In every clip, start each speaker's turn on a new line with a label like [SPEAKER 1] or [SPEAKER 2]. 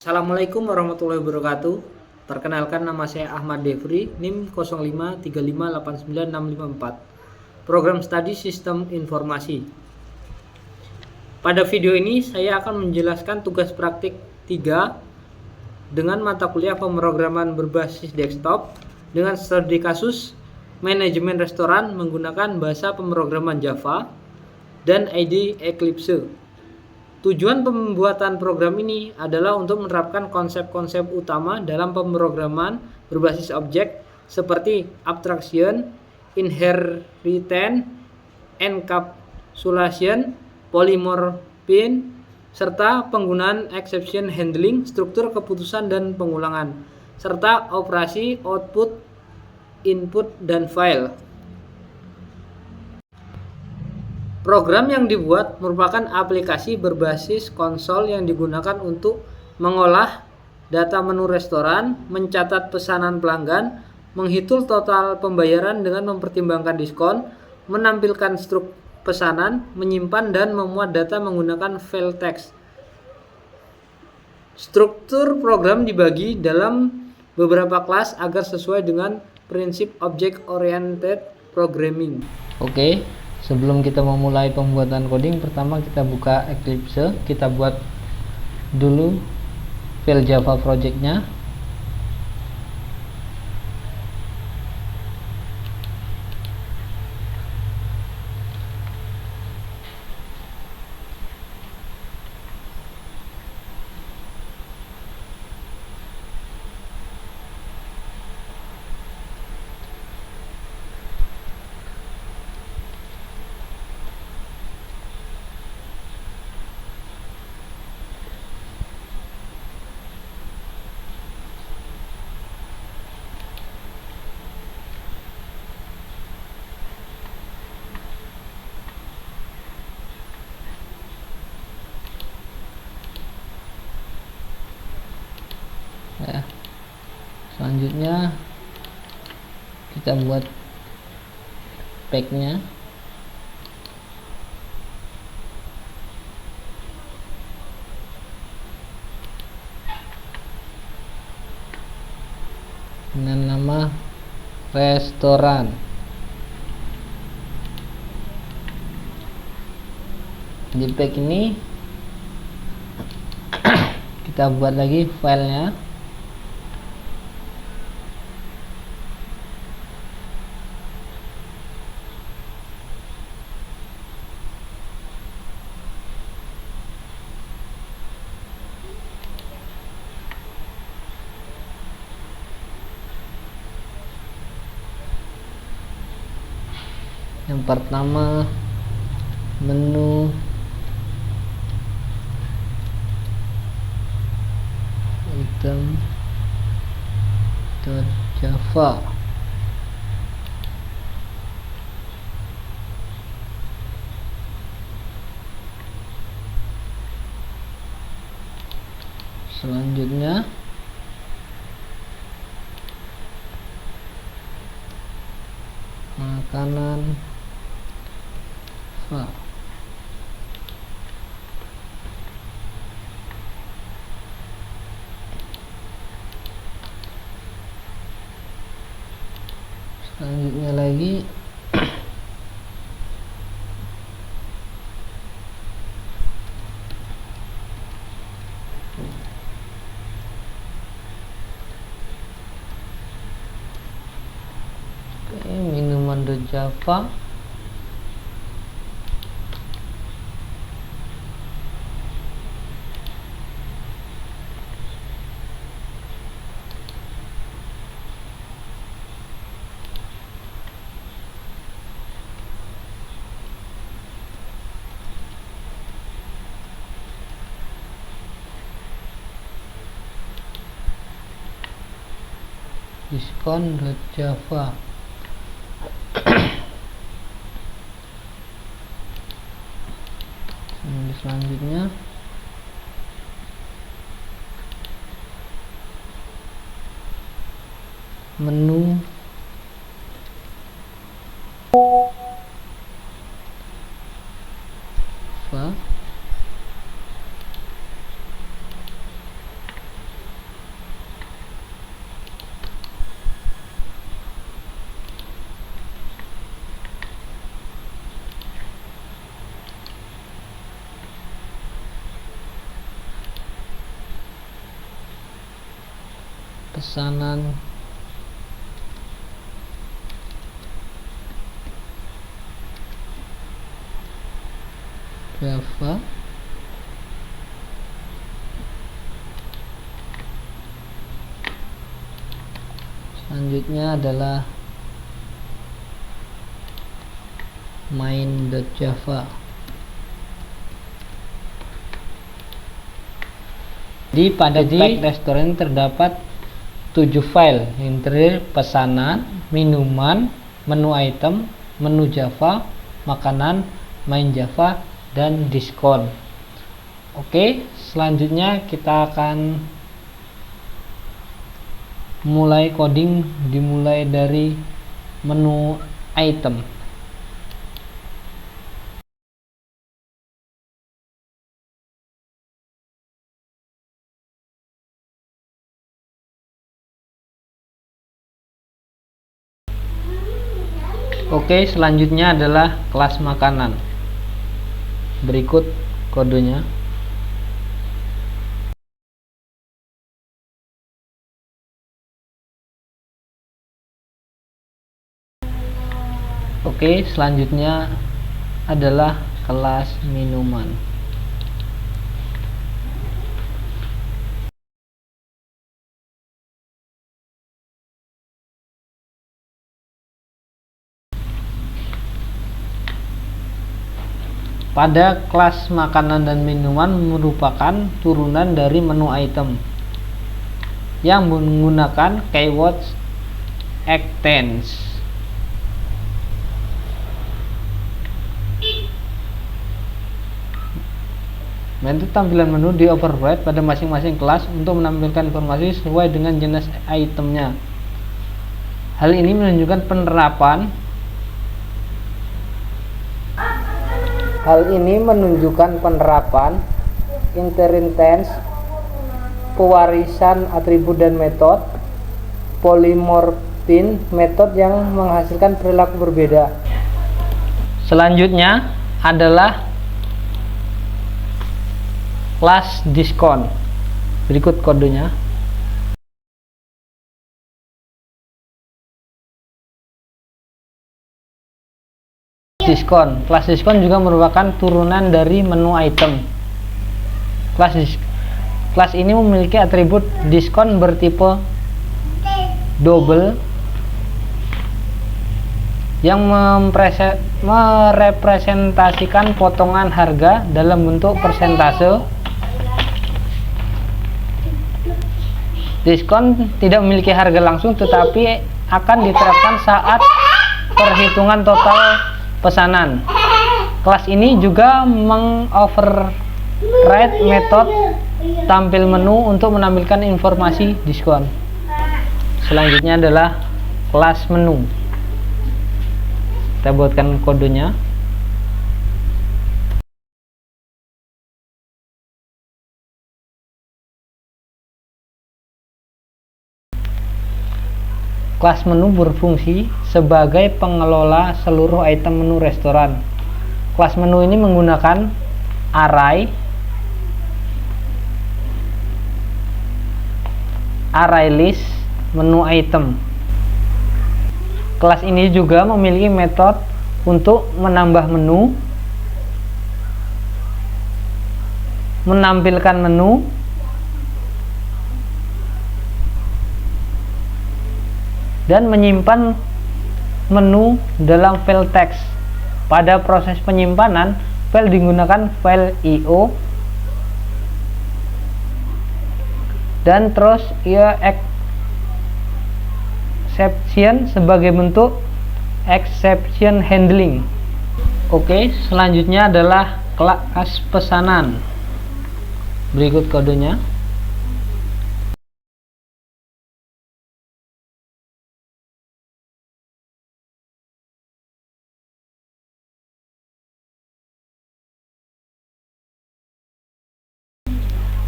[SPEAKER 1] Assalamualaikum warahmatullahi wabarakatuh. Perkenalkan, nama saya Ahmad Devri, NIM 0535896554. Program Studi Sistem Informasi. Pada video ini saya akan menjelaskan tugas praktik 3 dengan mata kuliah pemrograman berbasis desktop dengan studi kasus manajemen restoran menggunakan bahasa pemrograman Java dan IDE Eclipse. Tujuan pembuatan program ini adalah untuk menerapkan konsep-konsep utama dalam pemrograman berbasis objek seperti abstraction, inheritance, encapsulation, polymorphism, serta penggunaan exception handling, struktur keputusan dan pengulangan, serta operasi output, input, dan file. Program yang dibuat merupakan aplikasi berbasis konsol yang digunakan untuk mengolah data menu restoran, mencatat pesanan pelanggan, menghitung total pembayaran dengan mempertimbangkan diskon, menampilkan struktur pesanan, menyimpan dan memuat data menggunakan file text. Struktur program dibagi dalam beberapa kelas agar sesuai dengan prinsip object oriented programming. Oke. Sebelum kita memulai pembuatan coding, pertama kita buka Eclipse, kita buat dulu file Java projectnya. Ya. Selanjutnya kita buat packnya. Dengan nama restoran. Di pack ini kita buat lagi filenya. Yang pertama, menu item .java. Selanjutnya makanan file. Selanjutnya lagi minuman .java. diskon.java. Selanjutnya menu Java. pesanan Java. Selanjutnya adalah main.java. Jadi pada pack restoran terdapat 7 file, yang terdiri pesanan, minuman, menu item, menu Java, makanan, main Java, dan diskon. Oke, selanjutnya kita akan mulai coding, dimulai dari menu item. Oke, selanjutnya adalah kelas makanan. Berikut kodenya. Oke, selanjutnya adalah kelas minuman. Pada kelas makanan dan minuman merupakan turunan dari menu item yang menggunakan keywords extends. Metode tampilan menu di override pada masing-masing kelas untuk menampilkan informasi sesuai dengan jenis itemnya. Hal ini menunjukkan penerapan inheritance, pewarisan atribut dan metode, polymorphin, metode yang menghasilkan perilaku berbeda. Selanjutnya adalah kelas diskon. Berikut kodenya. Diskon. Kelas diskon juga merupakan turunan dari menu item. Kelas ini memiliki atribut diskon bertipe double yang merepresentasikan potongan harga dalam bentuk persentase. Diskon tidak memiliki harga langsung, tetapi akan diterapkan saat perhitungan total pesanan. Kelas ini juga mengoverride metode tampil menu untuk menampilkan informasi diskon. Selanjutnya adalah kelas menu. Kita buatkan kodenya. Kelas menu berfungsi sebagai pengelola seluruh item menu restoran. Kelas menu ini menggunakan array list menu item. Kelas ini juga memiliki metode untuk menambah menu, menampilkan menu, dan menyimpan menu dalam file teks. Pada proses penyimpanan, file digunakan file IO dan terus exception sebagai bentuk exception handling. Oke, selanjutnya adalah kelas pesanan. Berikut kodenya.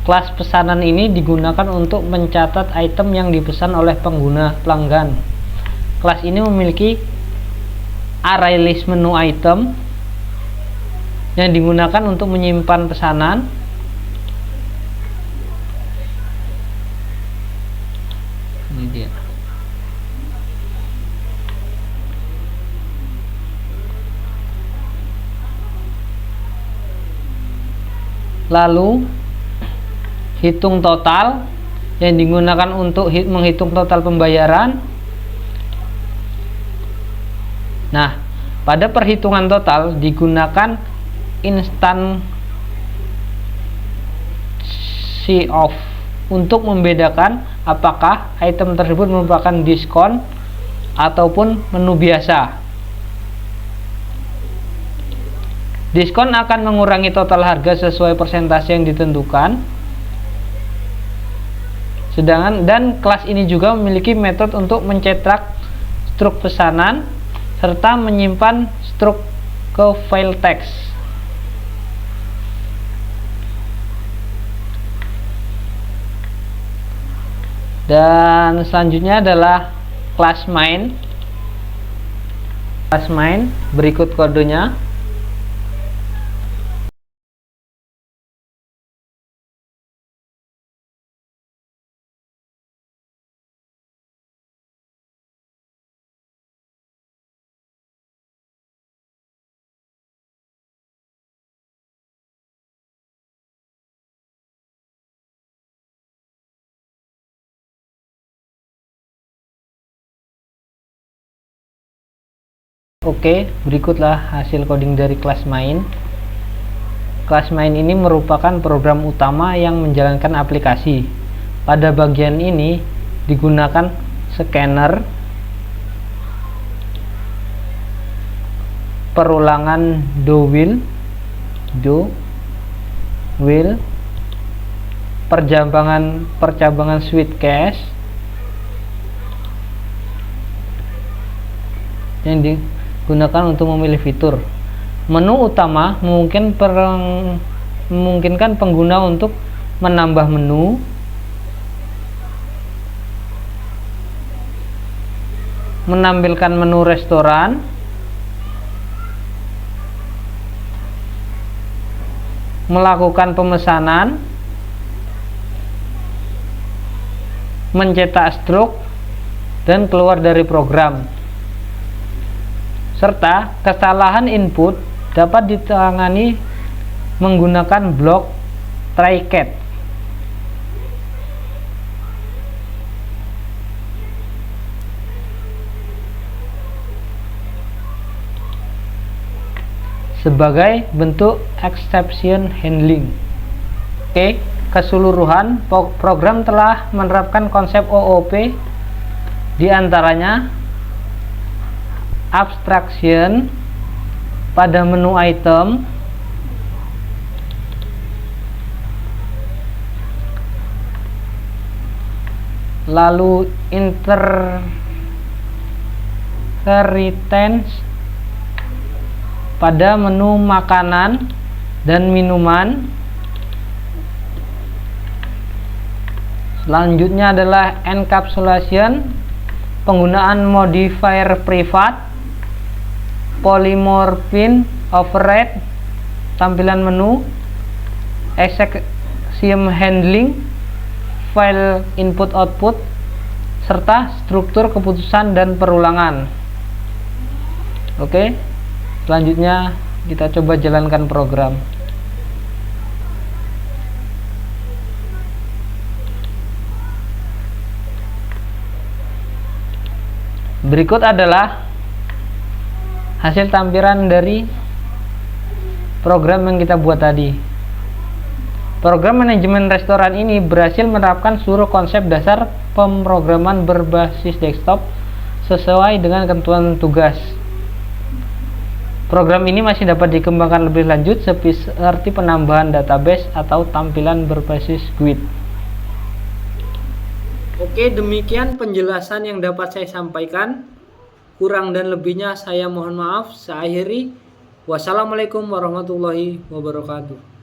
[SPEAKER 1] Kelas pesanan ini digunakan untuk mencatat item yang dipesan oleh pelanggan. Kelas ini memiliki array list menu item yang digunakan untuk menyimpan pesanan, Lalu hitung total yang digunakan untuk menghitung total pembayaran. Nah, pada perhitungan total digunakan instansi of untuk membedakan apakah item tersebut merupakan diskon ataupun menu biasa. Diskon akan mengurangi total harga sesuai persentase yang ditentukan. Dan kelas ini juga memiliki metode untuk mencetak struk pesanan serta menyimpan struk ke file teks. Dan selanjutnya adalah kelas main. Kelas main berikut kodenya. Oke, berikutlah hasil coding dari kelas main. Kelas main ini merupakan program utama yang menjalankan aplikasi. Pada bagian ini digunakan scanner, perulangan do will, percabangan switch cache yang digunakan untuk memilih fitur. Menu utama memungkinkan pengguna untuk menambah menu, menampilkan menu restoran, melakukan pemesanan, mencetak struk, dan keluar dari program. Serta kesalahan input dapat ditangani menggunakan blok try catch. Sebagai bentuk exception handling. Oke, keseluruhan program telah menerapkan konsep OOP, diantaranya abstraction pada menu item, lalu inheritance pada menu makanan dan minuman. Selanjutnya adalah encapsulation, penggunaan modifier privat, polymorphin override, tampilan menu, exception handling, file input output, serta struktur keputusan dan perulangan. Oke, selanjutnya kita coba jalankan program. Berikut adalah hasil tampilan dari program yang kita buat tadi. Program manajemen restoran ini berhasil menerapkan seluruh konsep dasar pemrograman berbasis desktop sesuai dengan ketentuan tugas. Program ini masih dapat dikembangkan lebih lanjut seperti penambahan database atau tampilan berbasis GUID. Oke, demikian penjelasan yang dapat saya sampaikan. Kurang dan lebihnya saya mohon maaf. Saya akhiri. Wassalamualaikum warahmatullahi wabarakatuh.